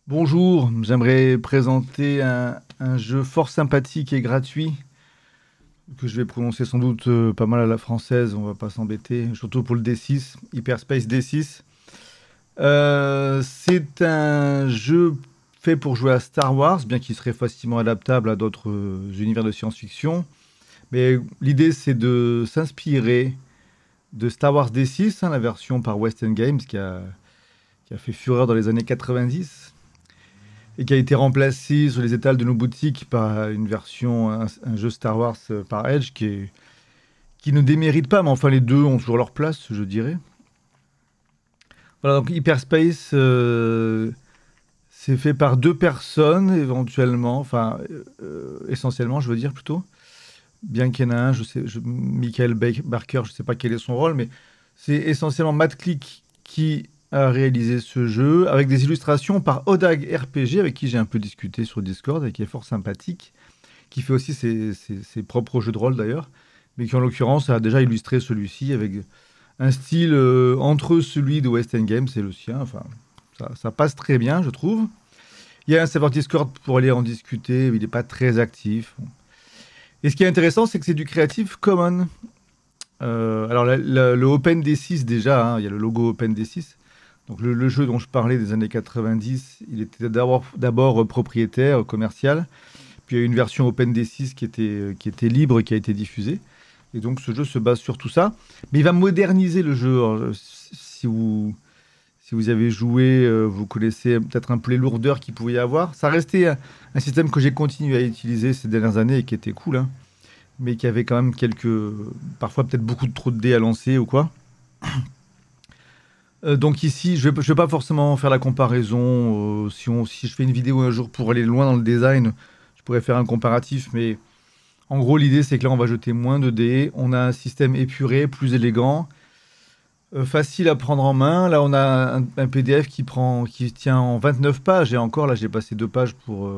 Bonjour, j'aimerais présenter un jeu fort sympathique et gratuit que je vais prononcer sans doute pas mal à la française, on va pas s'embêter, surtout pour le D6, Hyperspace D6. C'est un jeu fait pour jouer à Star Wars, bien qu'il serait facilement adaptable à d'autres univers de science-fiction. Mais l'idée c'est de s'inspirer de Star Wars D6, hein, la version par West End Games qui a fait fureur dans les années 90 et qui a été remplacé sur les étals de nos boutiques par une version, un jeu Star Wars par Edge qui ne démérite pas, mais enfin les deux ont toujours leur place, je dirais. Voilà, donc Hyperspace, c'est fait par deux personnes éventuellement, enfin essentiellement, je veux dire plutôt. Bien qu'il y en a un, Michael Barker, je ne sais pas quel est son rôle, mais c'est essentiellement Matt Click qui a réalisé ce jeu avec des illustrations par Odag RPG, avec qui j'ai un peu discuté sur Discord et qui est fort sympathique, qui fait aussi ses propres jeux de rôle d'ailleurs, mais qui en l'occurrence a déjà illustré celui-ci avec un style entre celui de West End Games et le sien. Enfin, ça passe très bien, je trouve. Il y a un serveur Discord pour aller en discuter, mais il n'est pas très actif. Et ce qui est intéressant, c'est que c'est du Creative Commons. Alors, le OpenD6, déjà, hein, il y a le logo OpenD6. Donc, le jeu dont je parlais des années 90, il était d'abord propriétaire, commercial. Puis, il y a eu une version OpenD6 qui était libre et qui a été diffusée. Et donc, ce jeu se base sur tout ça. Mais il va moderniser le jeu. Alors, si vous avez joué, vous connaissez peut-être un peu les lourdeurs qu'il pouvait y avoir. Ça restait un système que j'ai continué à utiliser ces dernières années et qui était cool, hein, mais qui avait quand même parfois peut-être beaucoup trop de dés à lancer ou quoi. Donc ici, je vais pas forcément faire la comparaison. Si je fais une vidéo un jour pour aller loin dans le design, je pourrais faire un comparatif, mais en gros, l'idée c'est que là, on va jeter moins de dés. On a un système épuré, plus élégant, facile à prendre en main. Là, on a un PDF qui tient en 29 pages, et encore, là, j'ai passé 2 pages pour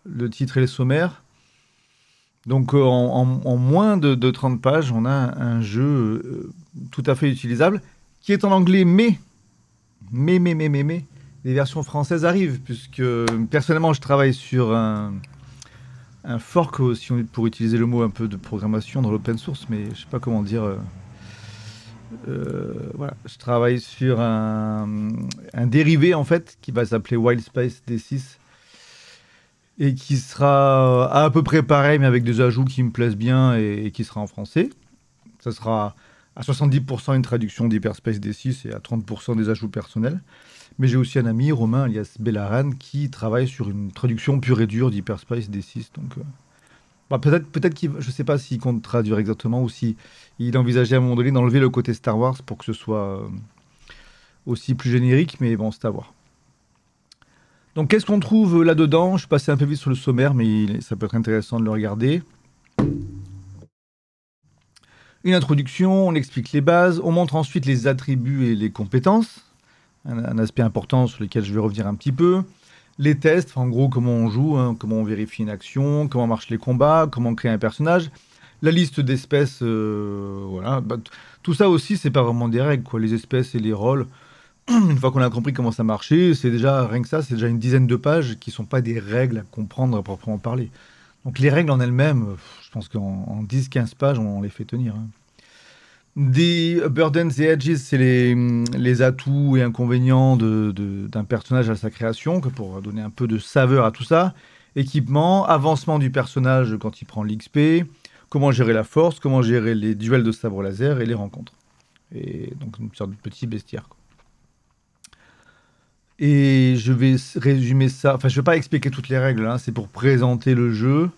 le titre et le sommaire. Donc en moins de 30 pages, on a un jeu tout à fait utilisable, qui est en anglais, mais, les versions françaises arrivent, puisque personnellement, je travaille sur un fork, pour utiliser le mot un peu de programmation dans l'open source, mais je sais pas comment dire. Voilà, je travaille sur un dérivé, en fait, qui va s'appeler Wildspace D6, et qui sera à peu près pareil, mais avec des ajouts qui me plaisent bien et qui sera en français. Ça sera à 70% une traduction d'Hyperspace D6 et à 30% des ajouts personnels. Mais j'ai aussi un ami, Romain, alias Bellaran, qui travaille sur une traduction pure et dure d'Hyperspace D6. Donc, bah, peut-être je ne sais pas s'il compte traduire exactement ou si il envisageait à un moment donné d'enlever le côté Star Wars pour que ce soit aussi plus générique, mais bon, c'est à voir. Donc, qu'est-ce qu'on trouve là-dedans? Je suis passé un peu vite sur le sommaire, mais ça peut être intéressant de le regarder. Une introduction, on explique les bases, on montre ensuite les attributs et les compétences, un aspect important sur lequel je vais revenir un petit peu. Les tests, en gros, comment on joue, hein, comment on vérifie une action, comment marchent les combats, comment créer un personnage. La liste d'espèces, voilà. Bah, tout ça aussi, c'est pas vraiment des règles, quoi. Les espèces et les rôles, une fois qu'on a compris comment ça marchait, c'est déjà, rien que ça, c'est déjà une dizaine de pages qui sont pas des règles à comprendre à proprement parler. Donc les règles en elles-mêmes, je pense qu'en 10-15 pages, on les fait tenir, hein. Des burdens et edges, c'est les atouts et inconvénients d'un personnage à sa création, que pour donner un peu de saveur à tout ça. Équipement, avancement du personnage quand il prend l'XP, comment gérer la force, comment gérer les duels de sabre laser et les rencontres. Et donc une sorte de petit bestiaire, quoi. Et je vais résumer ça, enfin je ne vais pas expliquer toutes les règles, hein, c'est pour présenter le jeu.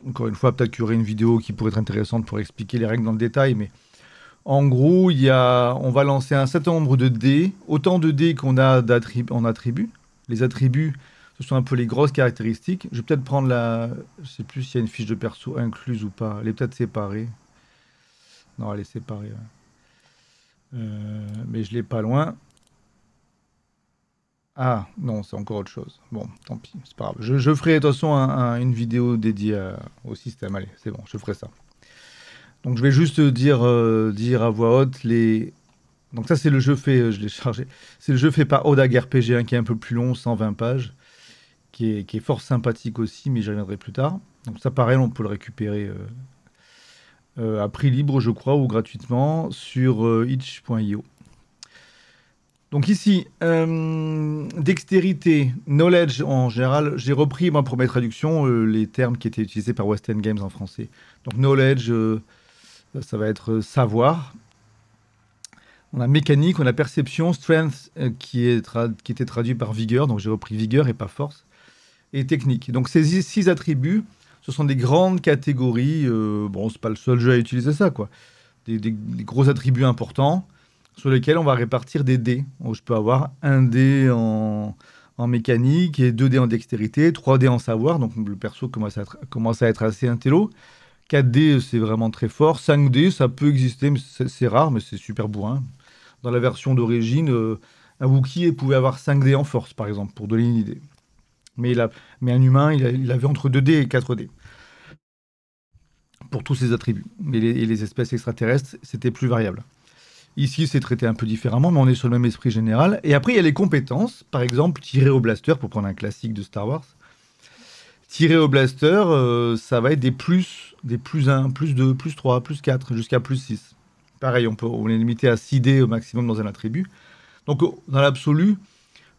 Encore une fois, peut-être qu'il y aurait une vidéo qui pourrait être intéressante pour expliquer les règles dans le détail, mais en gros, on va lancer un certain nombre de dés, autant de dés qu'on a en attributs. Les attributs, ce sont un peu les grosses caractéristiques. Je vais peut-être prendre je sais plus s'il y a une fiche de perso incluse ou pas. Elle est peut-être séparée. Non, elle est séparée, ouais. Mais je l'ai pas loin. Ah, non, c'est encore autre chose. Bon, tant pis, c'est pas grave. Je ferai de toute façon une vidéo dédiée au système. Allez, c'est bon, je ferai ça. Donc je vais juste dire à voix haute Donc ça, c'est le jeu fait, je l'ai chargé. C'est le jeu fait par Odag RPG, qui est un peu plus long, 120 pages, qui est fort sympathique aussi, mais j'y reviendrai plus tard. Donc ça, pareil, on peut le récupérer à prix libre, je crois, ou gratuitement sur itch.io. Donc ici, dextérité, knowledge en général, j'ai repris moi pour mes traductions les termes qui étaient utilisés par West End Games en français. Donc knowledge, ça va être savoir. On a mécanique, on a perception, strength qui était traduit par vigueur, donc j'ai repris vigueur et pas force, et technique. Donc ces 6 attributs, ce sont des grandes catégories. Bon, c'est pas le seul jeu à utiliser ça, quoi. Des gros attributs importants sur lesquels on va répartir des dés. Donc, je peux avoir un dé en mécanique et 2 dés en dextérité, 3 dés en savoir, donc le perso commence à être assez intello. 4 dés, c'est vraiment très fort. 5 dés, ça peut exister, mais c'est rare, mais c'est super bourrin. Dans la version d'origine, un Wookiee pouvait avoir 5 dés en force, par exemple, pour donner une idée. Mais un humain, il avait entre 2 dés et 4 dés pour tous ses attributs. Mais les espèces extraterrestres, c'était plus variable. Ici, c'est traité un peu différemment, mais on est sur le même esprit général. Et après, il y a les compétences. Par exemple, tirer au blaster, pour prendre un classique de Star Wars. Tirer au blaster, ça va être des plus 1, plus 2, plus 3, plus 4, jusqu'à plus 6. Pareil, on est limité à 6 dés au maximum dans un attribut. Donc, dans l'absolu,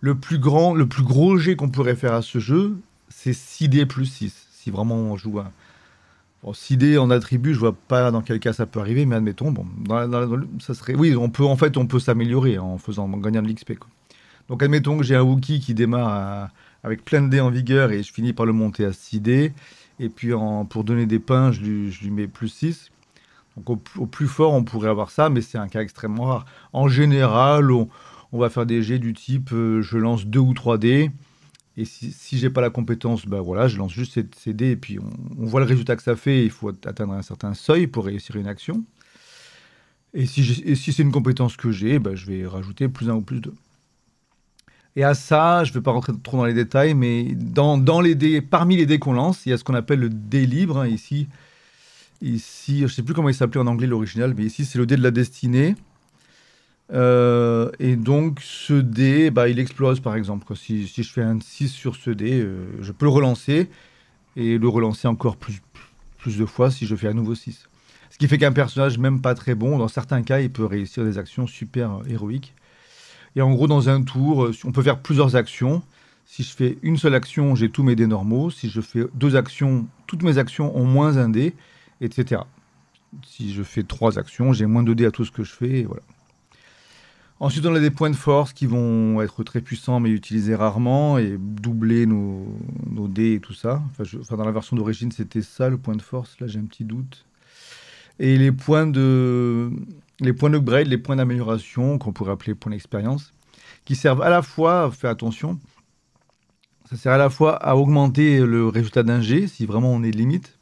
le plus gros jet qu'on pourrait faire à ce jeu, c'est 6 dés plus 6. Si vraiment on joue un... Bon, 6 dés en attribut, je vois pas dans quel cas ça peut arriver, mais admettons, bon, ça serait... Oui, on peut s'améliorer en gagnant de l'XP, quoi. Donc admettons que j'ai un Wookiee qui démarre avec plein de dés en vigueur et je finis par le monter à 6 dés. Et puis pour donner des pains, je lui mets plus 6. Donc au plus fort, on pourrait avoir ça, mais c'est un cas extrêmement rare. En général, on va faire des jets du type je lance 2 ou 3 dés. Et si j'ai pas la compétence, ben voilà, je lance juste ces dés et puis on voit le résultat que ça fait. Il faut atteindre un certain seuil pour réussir une action. Et si c'est une compétence que j'ai, ben, je vais rajouter plus 1 ou plus 2. Et à ça, je ne vais pas rentrer trop dans les détails, mais dans les dés, parmi les dés qu'on lance, il y a ce qu'on appelle le dé libre, hein, ici, je ne sais plus comment il s'appelait en anglais l'original, mais ici c'est le dé de la destinée. Et donc ce dé, bah, il explose par exemple, quoi. Si je fais un 6 sur ce dé, je peux le relancer et le relancer encore plus de fois si je fais à nouveau 6. Ce qui fait qu'un personnage, même pas très bon, dans certains cas, il peut réussir des actions super héroïques. Et en gros, dans un tour, on peut faire plusieurs actions. Si je fais une seule action, j'ai tous mes dés normaux. Si je fais 2 actions, toutes mes actions ont moins un dé, etc. Si je fais 3 actions, j'ai moins 2 dés à tout ce que je fais, et voilà. Ensuite, on a des points de force qui vont être très puissants, mais utilisés rarement, et doubler nos dés et tout ça. Enfin, dans la version d'origine, c'était ça, le point de force. Là, j'ai un petit doute. Et les points d'upgrade, les points d'amélioration, qu'on pourrait appeler points d'expérience, qui servent à la fois, fais attention, ça sert à la fois à augmenter le résultat d'un jet, si vraiment on est limite,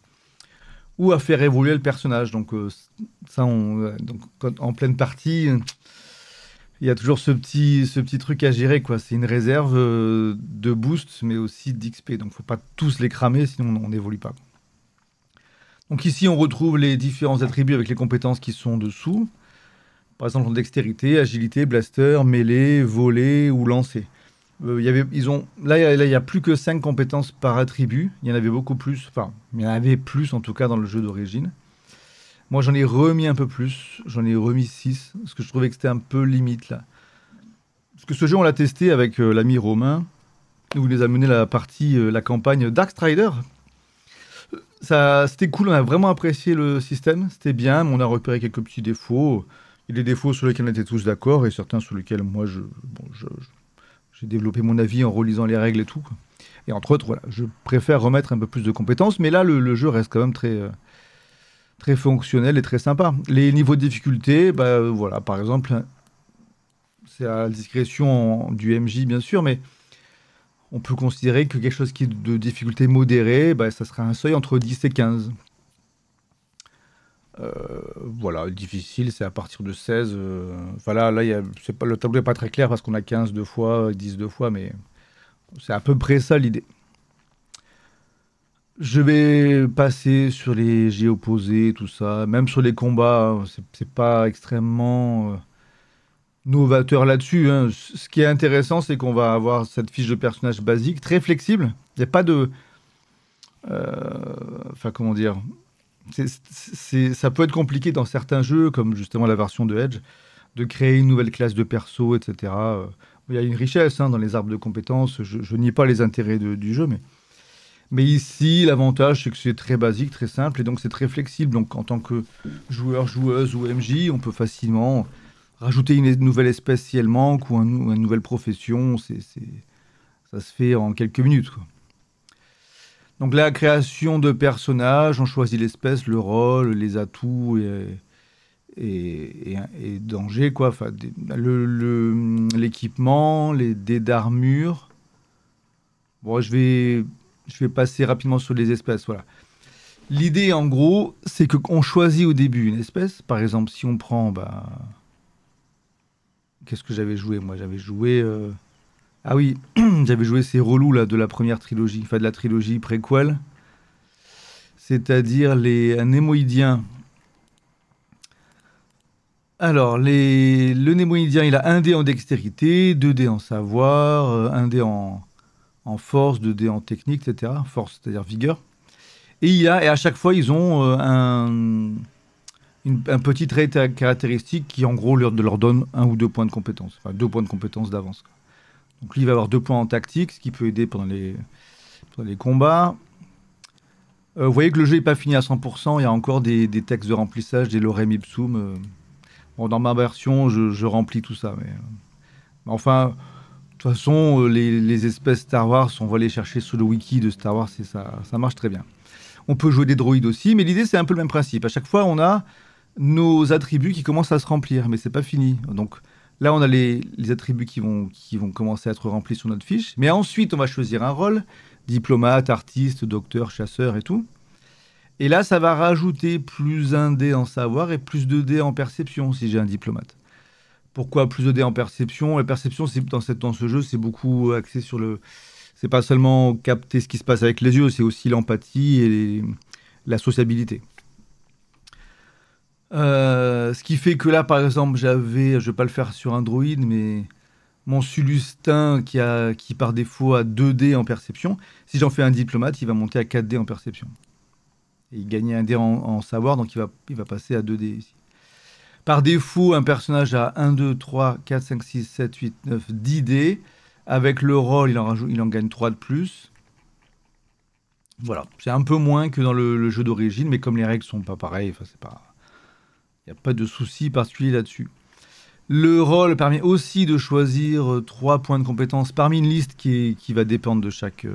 ou à faire évoluer le personnage. Donc, en pleine partie, il y a toujours ce petit truc à gérer, quoi. C'est une réserve de boost, mais aussi d'XP. Donc, faut pas tous les cramer, sinon on n'évolue pas. Donc ici, on retrouve les différents attributs avec les compétences qui sont dessous. Par exemple, en dextérité, agilité, blaster, mêlée, voler ou lancer. Là, il y a plus que 5 compétences par attribut. Il y en avait beaucoup plus. Enfin, il y en avait plus en tout cas dans le jeu d'origine. Moi, j'en ai remis un peu plus. J'en ai remis 6. Parce que je trouvais que c'était un peu limite là. Parce que ce jeu, on l'a testé avec l'ami Romain. Où il nous a mené la campagne Darkstrider. C'était cool, on a vraiment apprécié le système. C'était bien, mais on a repéré quelques petits défauts. Il y a des défauts sur lesquels on était tous d'accord et certains sur lesquels moi, j'ai développé mon avis en relisant les règles et tout, quoi. Et entre autres, voilà, je préfère remettre un peu plus de compétences, mais là, le jeu reste quand même très fonctionnel et très sympa. Les niveaux de difficulté, bah, voilà, par exemple, c'est à la discrétion du MJ, bien sûr, mais on peut considérer que quelque chose qui est de difficulté modérée, bah, ça sera un seuil entre 10 et 15. Voilà, difficile, c'est à partir de 16. Enfin là, le tableau n'est pas très clair parce qu'on a 15 deux fois, 10 deux fois, mais c'est à peu près ça l'idée. Je vais passer sur les jets opposés, tout ça. Même sur les combats, c'est pas extrêmement novateur là-dessus, hein. Ce qui est intéressant, c'est qu'on va avoir cette fiche de personnage basique, très flexible. Il n'y a pas de... Enfin, comment dire? Ça peut être compliqué dans certains jeux, comme justement la version de Edge, de créer une nouvelle classe de perso, etc. Il y a une richesse hein, dans les arbres de compétences. Je nie pas les intérêts du jeu, mais ici, l'avantage, c'est que c'est très basique, très simple, et donc c'est très flexible. Donc en tant que joueur, joueuse ou MJ, on peut facilement rajouter une nouvelle espèce si elle manque, ou une nouvelle profession. Ça se fait en quelques minutes, quoi. Donc la création de personnages, on choisit l'espèce, le rôle, les atouts et dangers, quoi. Enfin, l'équipement, les dés d'armure. Bon, je vais passer rapidement sur les espèces, voilà. L'idée, en gros, c'est qu'on choisit au début une espèce. Par exemple, si on prend... Bah, qu'est-ce que j'avais joué, moi? J'avais joué... Ah oui, j'avais joué ces relous, là, de la première trilogie, enfin de la trilogie préquel. C'est-à-dire les Némoïdiens. Alors, le Némoïdien, il a un dé en dextérité, 2 dés en savoir, un dé en force, 2 dés en technique, etc. Force, c'est-à-dire vigueur. Et à chaque fois, ils ont un petit trait caractéristique qui, en gros, leur donne 1 ou 2 points de compétence. Enfin, 2 points de compétence d'avance, quoi. Donc, lui, il va avoir 2 points en tactique, ce qui peut aider pendant les combats. Vous voyez que le jeu n'est pas fini à 100%. Il y a encore des textes de remplissage, des lorem ipsum. Bon, dans ma version, je remplis tout ça. Mais enfin, de toute façon, les espèces Star Wars, on va les chercher sur le wiki de Star Wars et ça marche très bien. On peut jouer des droïdes aussi, mais l'idée, c'est un peu le même principe. À chaque fois, on a nos attributs qui commencent à se remplir, mais c'est pas fini. Donc là, on a les attributs qui vont commencer à être remplis sur notre fiche. Mais ensuite, on va choisir un rôle, diplomate, artiste, docteur, chasseur et tout. Et là, ça va rajouter plus 1 dé en savoir et plus 2 dés en perception si j'ai un diplomate. Pourquoi plus de dés en perception? La perception, dans ce jeu, c'est beaucoup axé sur le... C'est pas seulement capter ce qui se passe avec les yeux, c'est aussi l'empathie et la sociabilité. Ce qui fait que là, par exemple, je vais pas le faire sur un droïde, mais mon Sulustin qui par défaut a 2 dés en perception, si j'en fais un diplomate, il va monter à 4 dés en perception. Et il gagne un dé en savoir, donc il va passer à 2 dés ici. Par défaut, un personnage a 1, 2, 3, 4, 5, 6, 7, 8, 9, 10 dés. Avec le rôle, il en gagne 3 de plus. Voilà, c'est un peu moins que dans le jeu d'origine, mais comme les règles sont pas pareilles, enfin, il n'y a pas de souci particulier là-dessus. Le rôle permet aussi de choisir 3 points de compétence parmi une liste qui va dépendre de chaque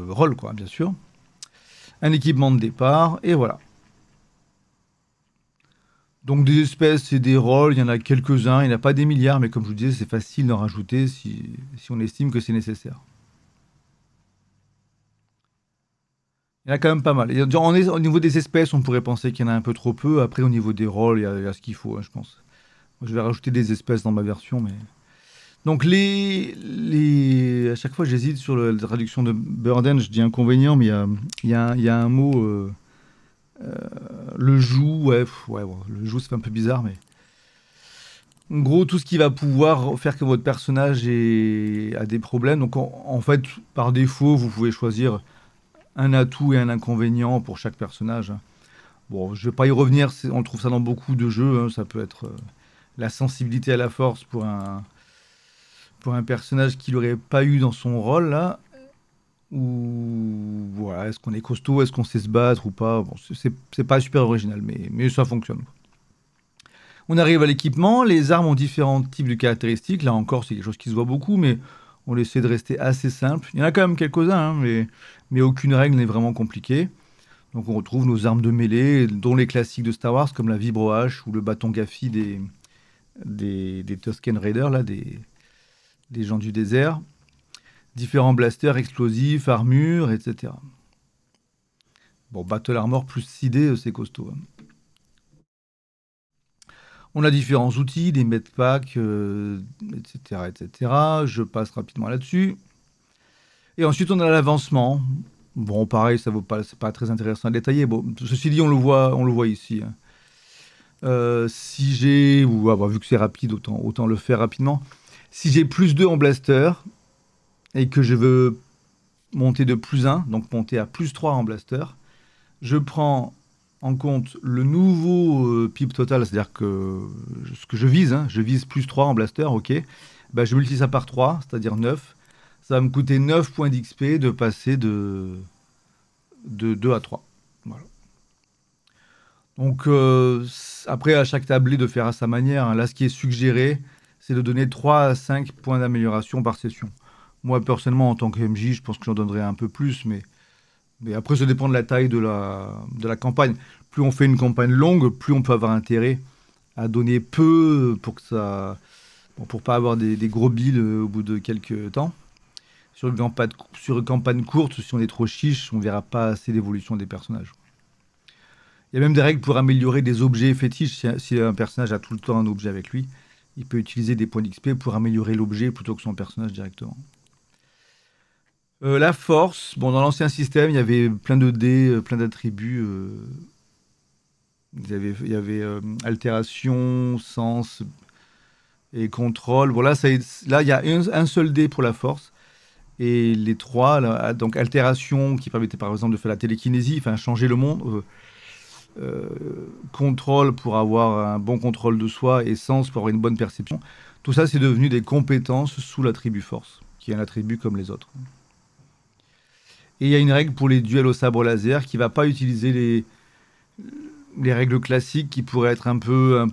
rôle, quoi, bien sûr. Un équipement de départ, et voilà. Donc des espèces et des rôles, il y en a quelques-uns, il n'y en a pas des milliards, mais comme je vous disais, c'est facile d'en rajouter si on estime que c'est nécessaire. Il y en a quand même pas mal. Au niveau des espèces, on pourrait penser qu'il y en a un peu trop peu. Après, au niveau des rôles, il y a ce qu'il faut, hein, je pense. Moi, je vais rajouter des espèces dans ma version, mais... Donc à chaque fois, j'hésite sur la traduction de burden, je dis inconvénient, mais il y a un mot... le joug, ouais, le joug, ça fait un peu bizarre, mais... En gros, tout ce qui va pouvoir faire que votre personnage a des problèmes. Donc, en fait, par défaut, vous pouvez choisir un atout et un inconvénient pour chaque personnage. Bon, je vais pas y revenir, on trouve ça dans beaucoup de jeux, hein. Ça peut être la sensibilité à la force pour un personnage qu'il n'aurait pas eu dans son rôle, là. Ou voilà, est-ce qu'on est costaud, est-ce qu'on sait se battre ou pas. Bon, c'est pas super original, mais ça fonctionne. On arrive à l'équipement, les armes ont différents types de caractéristiques. Là encore, c'est quelque chose qui se voit beaucoup, mais on essaie de rester assez simple. Il y en a quand même quelques-uns, hein, mais aucune règle n'est vraiment compliquée. Donc on retrouve nos armes de mêlée, dont les classiques de Star Wars, comme la vibro-hache ou le bâton Gaffi des Tusken Raiders, là, des gens du désert. Différents blasters, explosifs, armures, etc. Bon, Battle Armor plus 6D, c'est costaud, hein. On a différents outils, des medpacks, etc., etc. Je passe rapidement là-dessus. Et ensuite, on a l'avancement. Bon, pareil, c'est pas très intéressant à détailler. Bon, ceci dit, on le voit ici, hein. Si j'ai, ou ah, bah, vu que c'est rapide, autant le faire rapidement. Si j'ai plus 2 en blaster et que je veux monter de plus 1, donc monter à plus 3 en blaster, je prends en compte le nouveau PIB total, c'est-à-dire que ce que je vise, hein, je vise plus 3 en blaster, ok. Bah, je multiplie ça par 3, c'est-à-dire 9. Ça va me coûter 9 points d'XP de passer de 2 à 3. Voilà. Donc, après, à chaque tablé de faire à sa manière, hein. Là, ce qui est suggéré, c'est de donner 3 à 5 points d'amélioration par session. Moi, personnellement, en tant que MJ, je pense que j'en donnerais un peu plus, mais après, ça dépend de la taille de la campagne. Plus on fait une campagne longue, plus on peut avoir intérêt à donner peu pour que ça, bon, pour pas avoir des gros bills au bout de quelques temps. Sur une campagne courte, si on est trop chiche, on verra pas assez d'évolution des personnages. Il y a même des règles pour améliorer des objets fétiches. Si un personnage a tout le temps un objet avec lui, il peut utiliser des points d'XP pour améliorer l'objet plutôt que son personnage directement. La force, bon, dans l'ancien système, il y avait plein de dés, plein d'attributs. Il y avait altération, sens et contrôle. Bon, là, il y a un seul dé pour la force. Et les trois, là, donc altération qui permettait par exemple de faire la télékinésie, enfin changer le monde. Contrôle pour avoir un bon contrôle de soi et sens pour avoir une bonne perception. Tout ça, c'est devenu des compétences sous l'attribut force, qui est un attribut comme les autres. Et il y a une règle pour les duels au sabre laser qui va pas utiliser les règles classiques qui pourraient être un peu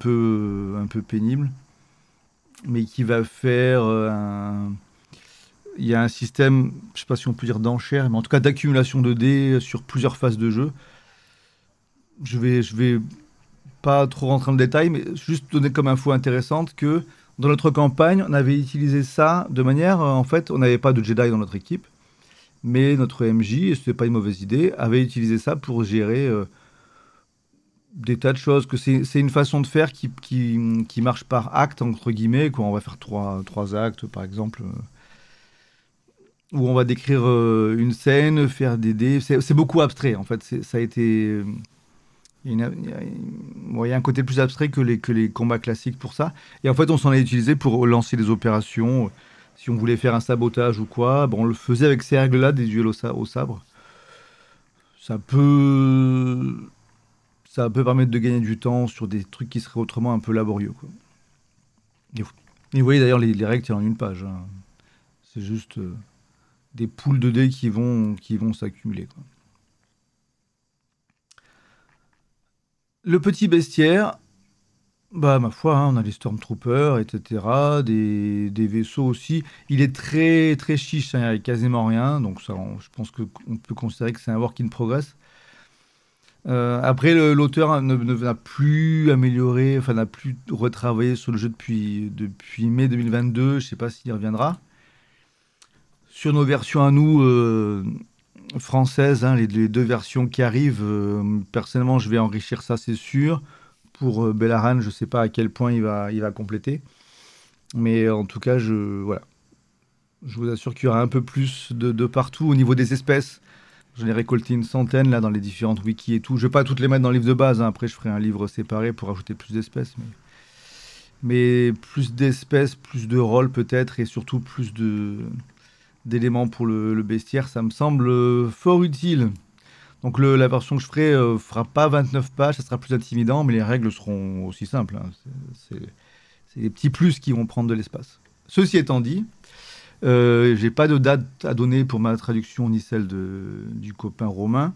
pénibles, mais qui va faire il y a un système, je sais pas si on peut dire d'enchère, mais en tout cas d'accumulation de dés sur plusieurs phases de jeu. Je vais pas trop rentrer dans le détail, mais juste donner comme info intéressante que dans notre campagne, on avait utilisé ça de manière, en fait, on n'avait pas de Jedi dans notre équipe, mais notre MJ, et ce n'est pas une mauvaise idée, avait utilisé ça pour gérer des tas de choses. Que c'est une façon de faire qui marche par acte, entre guillemets, quoi. On va faire trois actes, par exemple, où on va décrire une scène, faire des dés. C'est beaucoup abstrait, en fait. Ça a été... bon, il y a un côté plus abstrait que les combats classiques pour ça. Et en fait, on s'en est utilisé pour lancer des opérations. Si on voulait faire un sabotage ou quoi, bon, on le faisait avec ces règles-là, des duels au sabre. Ça peut, ça peut permettre de gagner du temps sur des trucs qui seraient autrement un peu laborieux, quoi. Et vous voyez d'ailleurs les règles, tiennent en une page, hein. C'est juste des poules de dés qui vont s'accumuler, quoi. Le petit bestiaire, bah, ma foi, hein, on a les Stormtroopers, etc., des vaisseaux aussi. Il est très, très chiche, hein, il n'y a quasiment rien, donc ça, je pense qu'on peut considérer que c'est un work in progress. Après, l'auteur n'a plus amélioré, enfin n'a plus retravaillé sur le jeu depuis mai 2022, je ne sais pas s'il y reviendra. Sur nos versions à nous, françaises, hein, les deux versions qui arrivent, personnellement, je vais enrichir ça, c'est sûr. Pour Bellaran, je ne sais pas à quel point il va compléter. Mais en tout cas, voilà. Je vous assure qu'il y aura un peu plus de partout au niveau des espèces. J'en ai récolté une centaine là dans les différentes wikis et tout. Je ne vais pas toutes les mettre dans le livre de base, hein. Après, je ferai un livre séparé pour ajouter plus d'espèces. Mais plus d'espèces, plus de rôles peut-être, et surtout plus d'éléments pour le bestiaire, ça me semble fort utile. Donc la version que je ferai fera pas 29 pages, ça sera plus intimidant, mais les règles seront aussi simples, hein. C'est des petits plus qui vont prendre de l'espace. Ceci étant dit, j'ai pas de date à donner pour ma traduction ni celle du copain Romain.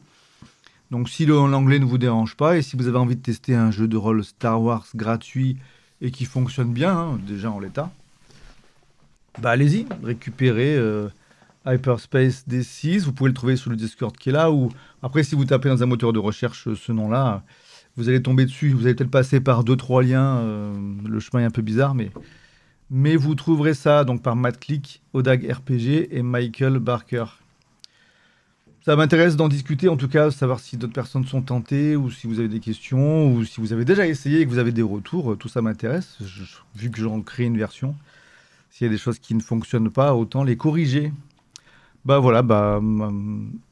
Donc si l'anglais ne vous dérange pas et si vous avez envie de tester un jeu de rôle Star Wars gratuit et qui fonctionne bien, hein, déjà en l'état, bah allez-y, récupérez Hyperspace D6. Vous pouvez le trouver sur le Discord qui est là. Ou après, si vous tapez dans un moteur de recherche ce nom-là, vous allez tomber dessus. Vous allez peut-être passer par 2-3 liens. Le chemin est un peu bizarre, mais vous trouverez ça donc par Matt Click, Odag RPG et Michael Barker. Ça m'intéresse d'en discuter, en tout cas, savoir si d'autres personnes sont tentées ou si vous avez des questions ou si vous avez déjà essayé et que vous avez des retours. Tout ça m'intéresse, vu que j'en crée une version. S'il y a des choses qui ne fonctionnent pas, autant les corriger. Bah voilà,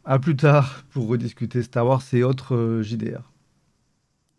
à plus tard pour rediscuter Star Wars et autres JDR.